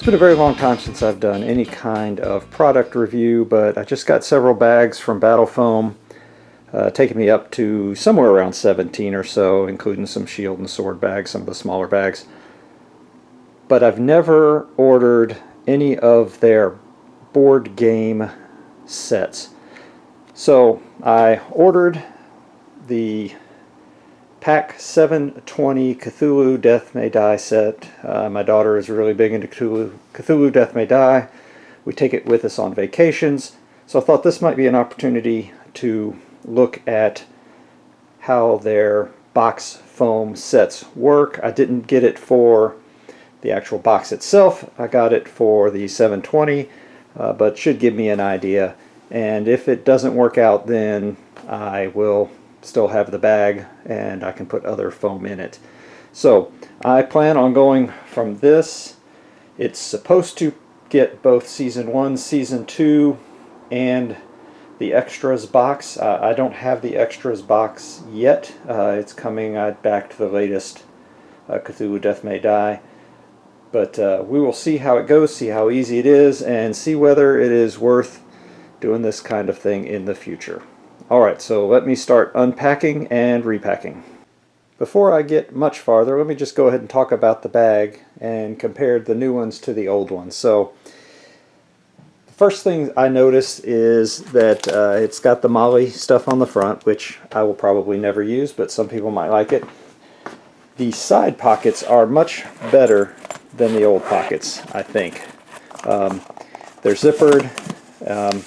It's been a very long time since I've done any kind of product review, but I just got several bags from Battlefoam, taking me up to somewhere around 17 or so, including some shield and sword bags, some of the smaller bags. But I've never ordered any of their board game sets. So I ordered the P.A.C.K 720 Cthulhu Death May Die set. My daughter is really big into Cthulhu Death May Die. We take it with us on vacations. So I thought this might be an opportunity to look at how their box foam sets work. I didn't get it for the actual box itself. I got it for the 720, but should give me an idea. And if it doesn't work out, then I will still have the bag and I can put other foam in it. So I plan on going from this. It's supposed to get both Season 1, Season 2, and the extras box. I don't have the extras box yet. It's coming. I backed the latest Cthulhu Death May Die. But we will see how it goes, see how easy it is, and see whether it is worth doing this kind of thing in the future. Alright, so let me start unpacking and repacking. Before I get much farther, let me just go ahead and talk about the bag and compare the new ones to the old ones. So, the first thing I notice is that it's got the Molly stuff on the front, which I will probably never use, but some people might like it. The side pockets are much better than the old pockets, I think. They're zippered,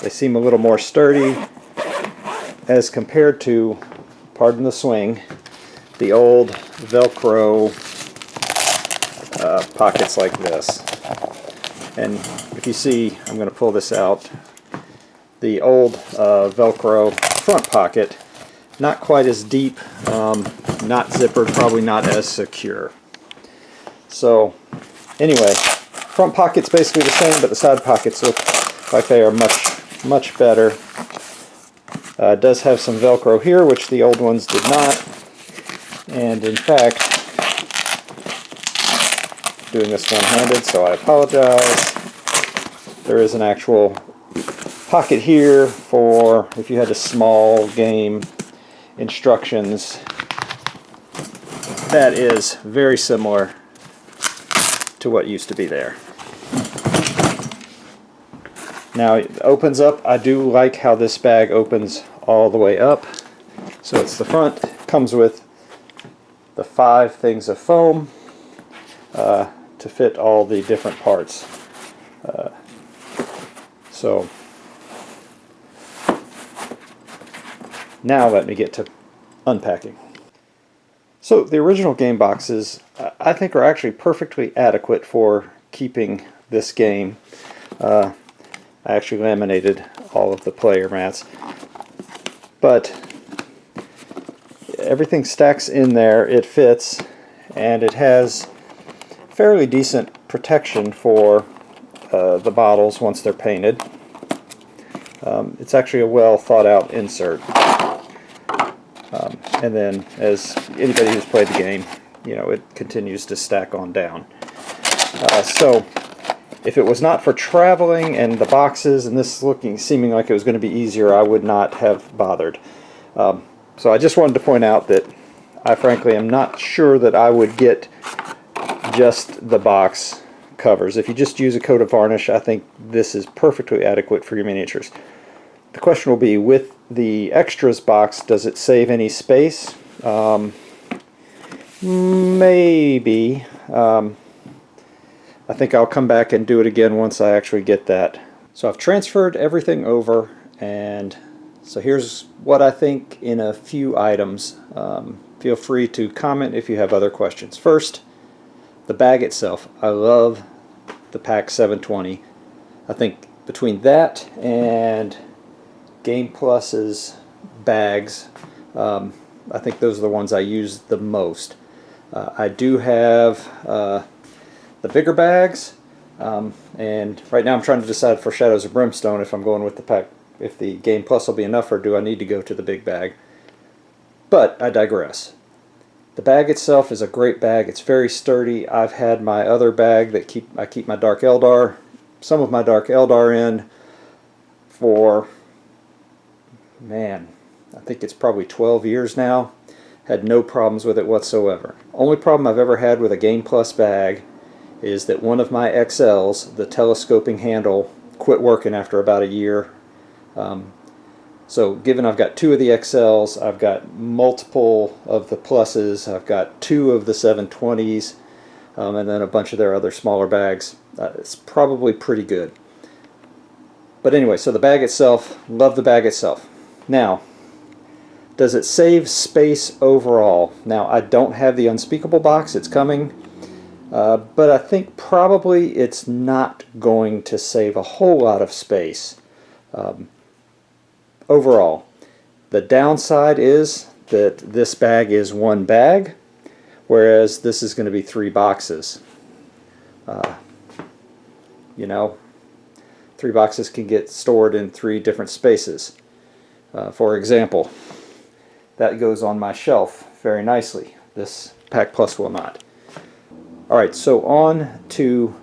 they seem a little more sturdy, as compared to, pardon the swing, the old Velcro pockets like this. And if you see, I'm going to pull this out, the old Velcro front pocket, not quite as deep, not zippered, probably not as secure. So anyway, front pocket's basically the same, but the side pockets look like they are much better. It does have some Velcro here, which the old ones did not. And in fact, doing this one-handed, so I apologize. There is an actual pocket here for if you had a small game instructions. That is very similar to what used to be there. Now it opens up. I do like how this bag opens all the way up. So it's the front, comes with the 5 things of foam to fit all the different parts. So now let me get to unpacking. So the original game boxes I think are actually perfectly adequate for keeping this game. I actually laminated all of the player mats, but everything stacks in there, it fits, and it has fairly decent protection for the bottles once they're painted. It's actually a well thought out insert. And then, as anybody who's played the game, you know, it continues to stack on down. So if it was not for traveling and the boxes and this seeming like it was going to be easier, I would not have bothered. So I just wanted to point out that I frankly am not sure that I would get just the box covers. If you just use a coat of varnish, I think this is perfectly adequate for your miniatures. The question will be, with the extras box, does it save any space? Maybe. I think I'll come back and do it again once I actually get that. So I've transferred everything over, and so here's what I think in a few items. Feel free to comment if you have other questions. First, the bag itself. I love the P.A.C.K 720. I think between that and Game Plus's bags, I think those are the ones I use the most. I do have the bigger bags, and right now I'm trying to decide for Shadows of Brimstone if I'm going with the P.A.C.K, if the Game Plus will be enough, or do I need to go to the big bag. But I digress. The bag itself is a great bag. It's very sturdy. I've had my other bag that I keep my Dark Eldar, some of my Dark Eldar in for, man, I think it's probably 12 years now. Had no problems with it whatsoever. Only problem I've ever had with a Game Plus bag is that one of my XLs, the telescoping handle, quit working after about a year. So given I've got 2 of the XLs, I've got multiple of the Pluses, I've got 2 of the 720s, and then a bunch of their other smaller bags. It's probably pretty good. But anyway, so the bag itself, love the bag itself. Now, does it save space overall? Now, I don't have the Unspeakable box, it's coming, but I think probably it's not going to save a whole lot of space. Overall, the downside is that this bag is 1 bag, whereas this is going to be 3 boxes. You know, 3 boxes can get stored in 3 different spaces. For example, that goes on my shelf very nicely. This Pack Plus will not. Alright, so on to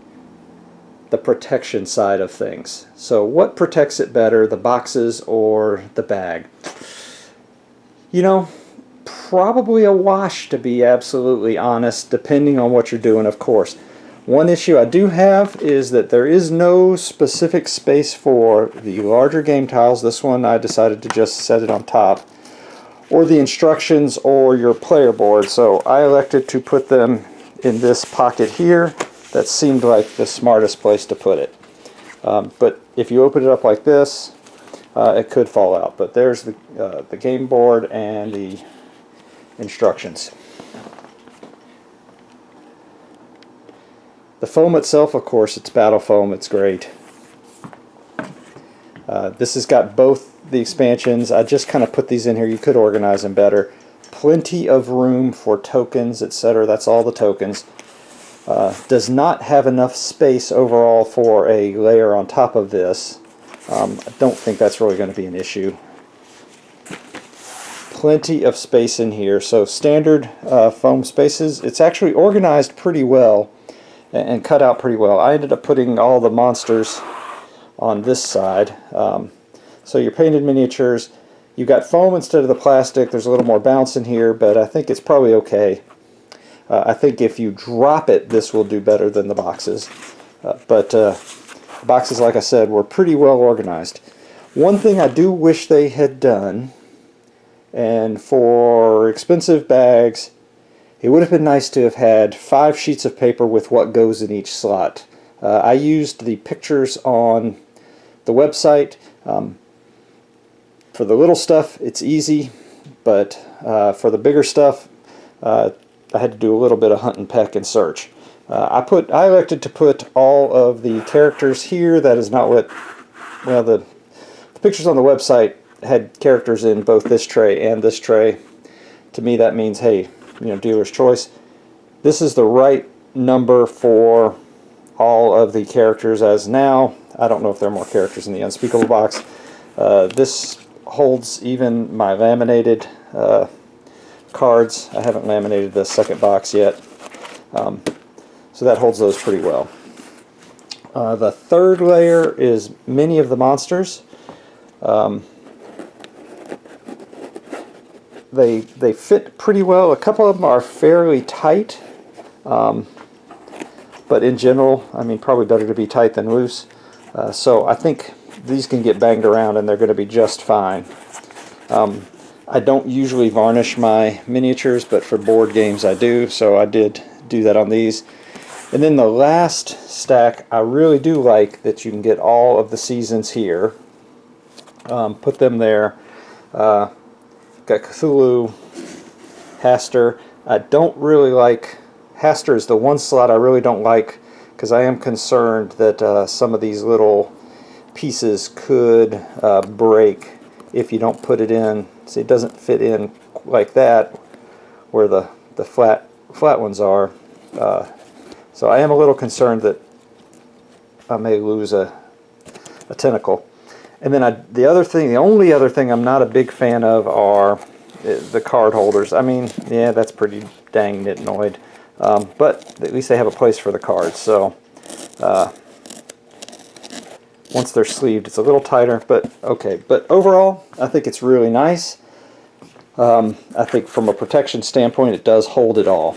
the protection side of things. So what protects it better, the boxes or the bag? You know, probably a wash, to be absolutely honest, depending on what you're doing, of course. One issue I do have is that there is no specific space for the larger game tiles. This one I decided to just set it on top, or the instructions or your player board, so I elected to put them in this pocket here. That seemed like the smartest place to put it. But if you open it up like this, it could fall out. But there's the game board and the instructions. The foam itself, of course, it's Battlefoam. It's great. This has got both the expansions. I just kind of put these in here. You could organize them better. Plenty of room for tokens, etc. That's all the tokens. Does not have enough space overall for a layer on top of this. I don't think that's really going to be an issue. Plenty of space in here. So standard foam spaces. It's actually organized pretty well and cut out pretty well. I ended up putting all the monsters on this side. So your painted miniatures, you got foam instead of the plastic. There's a little more bounce in here, but I think it's probably okay. I think if you drop it, this will do better than the boxes. But the boxes, like I said, were pretty well organized. One thing I do wish they had done, and for expensive bags, it would have been nice to have had 5 sheets of paper with what goes in each slot. I used the pictures on the website. For the little stuff, it's easy, but for the bigger stuff, I had to do a little bit of hunt and peck and search. I elected to put all of the characters here. That is not what, well, the pictures on the website had characters in both this tray and this tray. To me, that means, hey, you know, dealer's choice. This is the right number for all of the characters as now. I don't know if there are more characters in the Unspeakable box. This holds even my laminated cards. I haven't laminated the second box yet. So that holds those pretty well. The third layer is many of the monsters. They fit pretty well. A couple of them are fairly tight, but in general, I mean, probably better to be tight than loose. So I think these can get banged around and they're going to be just fine. I don't usually varnish my miniatures, but for board games I do, so I did do that on these. And then the last stack, I really do like that you can get all of the seasons here. Put them there. Got Cthulhu, Haster. I don't really like, Haster is the one slot I really don't like, because I am concerned that some of these little pieces could break if you don't put it in. See, it doesn't fit in like that where the flat ones are. So I am a little concerned that I may lose a tentacle. And then the only other thing I'm not a big fan of the card holders. I mean, yeah, that's pretty dang nitnoid. But at least they have a place for the cards. So once they're sleeved, it's a little tighter, but okay. But overall, I think it's really nice. I think from a protection standpoint, it does hold it all.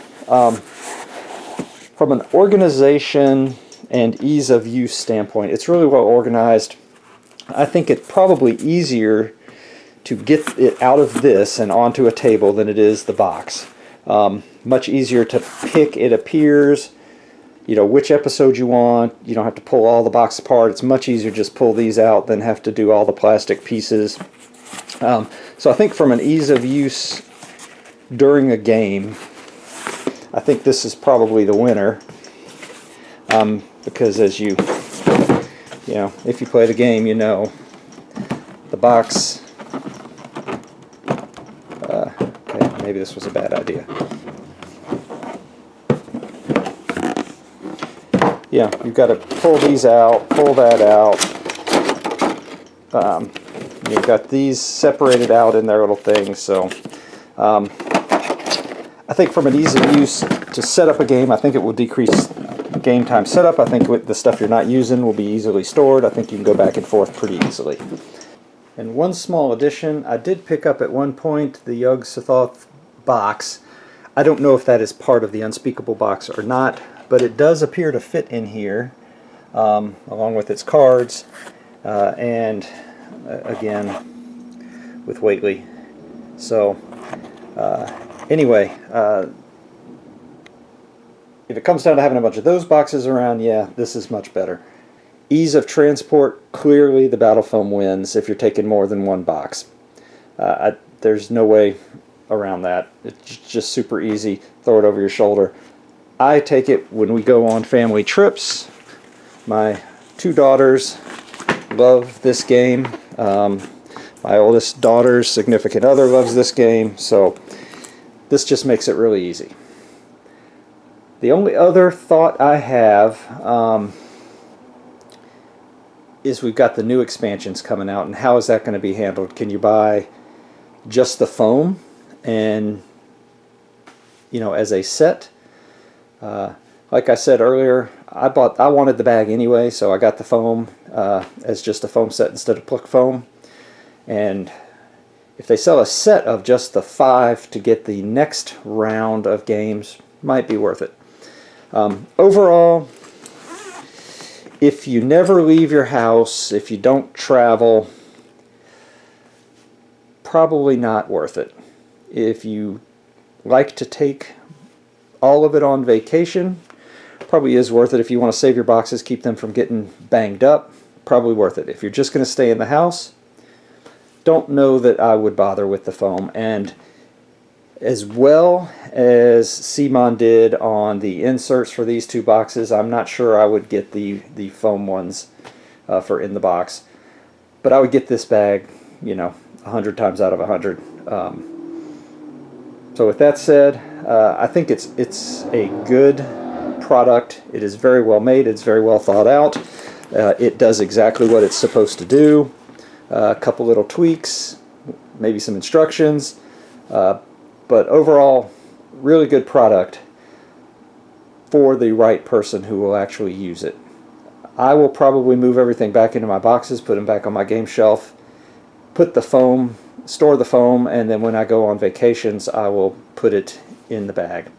From an organization and ease of use standpoint, it's really well organized. I think it's probably easier to get it out of this and onto a table than it is the box. Much easier to pick, it appears, you know, which episode you want. You don't have to pull all the box apart. It's much easier to just pull these out than have to do all the plastic pieces. So I think from an ease of use during a game, I think this is probably the winner. Because as you know, if you play the game, you know, the box, okay, maybe this was a bad idea. Yeah, you've got to pull these out, pull that out. You've got these separated out in their little things, so I think from an ease of use to set up a game, I think it will decrease game time setup. I think with the stuff you're not using will be easily stored. I think you can go back and forth pretty easily. And one small addition, I did pick up at one point the Yog-Sothoth box. I don't know if that is part of the Unspeakable box or not, but it does appear to fit in here, along with its cards, and again with Whately. So anyway, if it comes down to having a bunch of those boxes around, yeah, this is much better. Ease of transport, clearly the Battlefoam wins if you're taking more than one box. There's no way around that. It's just super easy. Throw it over your shoulder. I take it when we go on family trips. My two daughters love this game. My oldest daughter's significant other loves this game, so this just makes it really easy. The only other thought I have is we've got the new expansions coming out, and how is that going to be handled? Can you buy just the foam and, you know, as a set? Like I said earlier, I wanted the bag anyway, so I got the foam as just a foam set instead of pluck foam. And if they sell a set of just the 5 to get the next round of games, might be worth it. Overall, if you never leave your house, if you don't travel, probably not worth it. If you like to take all of it on vacation, probably is worth it. If you want to save your boxes, keep them from getting banged up, probably worth it. If you're just going to stay in the house, don't know that I would bother with the foam. And as well as CMON did on the inserts for these two boxes, I'm not sure I would get the foam ones for in the box. But I would get this bag, you know, 100 times out of 100. So with that said, I think it's a good product. It is very well made. It's very well thought out. It does exactly what it's supposed to do. A couple little tweaks, maybe some instructions. But overall, really good product for the right person who will actually use it. I will probably move everything back into my boxes, put them back on my game shelf, put the foam, store the foam, and then when I go on vacations, I will put it in the bag.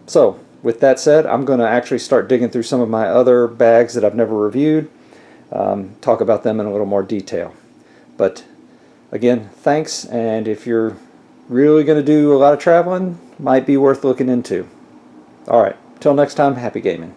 So, with that said, I'm going to actually start digging through some of my other bags that I've never reviewed, talk about them in a little more detail. But again, thanks, and if you're really going to do a lot of traveling, might be worth looking into. Alright, till next time, happy gaming.